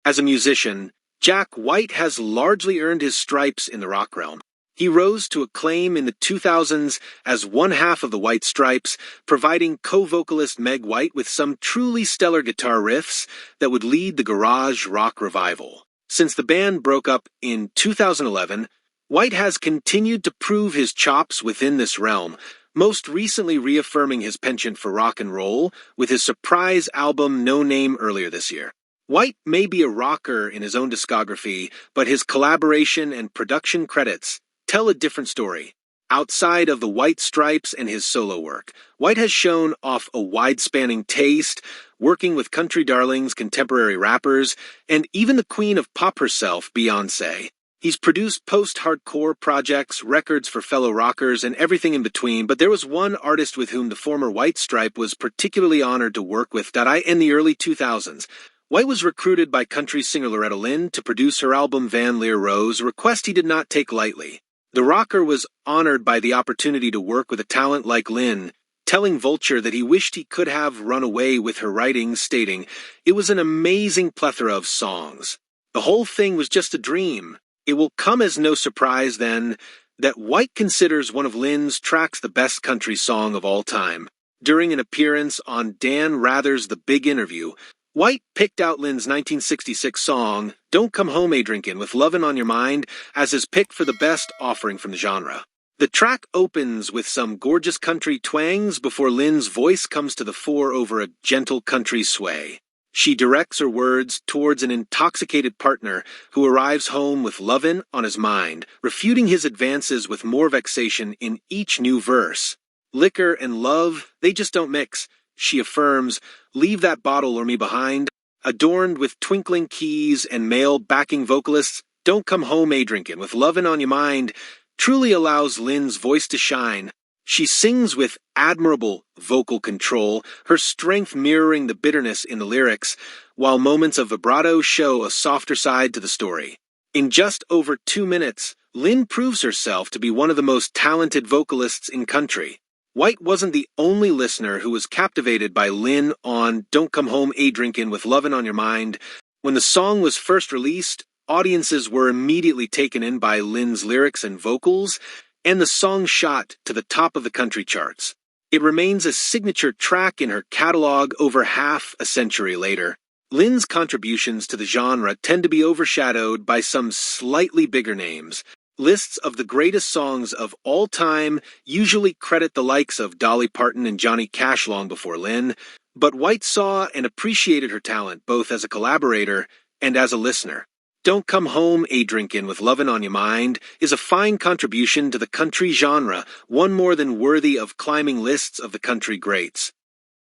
As a musician, Jack White has largely earned his stripes in the rock realm. He rose to acclaim in the 2000s as one half of the White Stripes, providing co-vocalist Meg White with some truly stellar guitar riffs that would lead the garage rock revival. Since the band broke up in 2011, White has continued to prove his chops within this realm, most recently reaffirming his penchant for rock and roll with his surprise album No Name earlier this year. White may be a rocker in his own discography, but his collaboration and production credits tell a different story. Outside of the White Stripes and his solo work, White has shown off a wide-spanning taste, working with country darlings, contemporary rappers, and even the queen of pop herself, Beyoncé. He's produced post-hardcore projects, records for fellow rockers, and everything in between, but there was one artist with whom the former White Stripe was particularly honored to work with in the early 2000s. White was recruited by country singer Loretta Lynn to produce her album Van Lear Rose, a request he did not take lightly. The rocker was honored by the opportunity to work with a talent like Lynn, telling Vulture that he wished he could have run away with her writings, stating, "It was an amazing plethora of songs. The whole thing was just a dream." It will come as no surprise, then, that White considers one of Lynn's tracks the best country song of all time. During an appearance on Dan Rather's The Big Interview, White picked out Lynn's 1966 song, Don't Come Home A-Drinkin' with Lovin' on Your Mind, as his pick for the best offering from the genre. The track opens with some gorgeous country twangs before Lynn's voice comes to the fore over a gentle country sway. She directs her words towards an intoxicated partner who arrives home with lovin' on his mind, refuting his advances with more vexation in each new verse. Liquor and love, they just don't mix. She affirms, leave that bottle or me behind. Adorned with twinkling keys and male backing vocalists, Don't Come Home A-Drinkin' with Lovin' on Your Mind truly allows Lynn's voice to shine. She sings with admirable vocal control, her strength mirroring the bitterness in the lyrics, while moments of vibrato show a softer side to the story. In just over 2 minutes, Lynn proves herself to be one of the most talented vocalists in country. White wasn't the only listener who was captivated by Lynn on Don't Come Home A-Drinkin' with Lovin' on Your Mind. When the song was first released, audiences were immediately taken in by Lynn's lyrics and vocals, and the song shot to the top of the country charts. It remains a signature track in her catalog over half a century later. Lynn's contributions to the genre tend to be overshadowed by some slightly bigger names. Lists of the greatest songs of all time usually credit the likes of Dolly Parton and Johnny Cash long before Lynn, but White saw and appreciated her talent both as a collaborator and as a listener. Don't Come Home A-Drinkin' with Lovin' on Your Mind is a fine contribution to the country genre, one more than worthy of climbing lists of the country greats.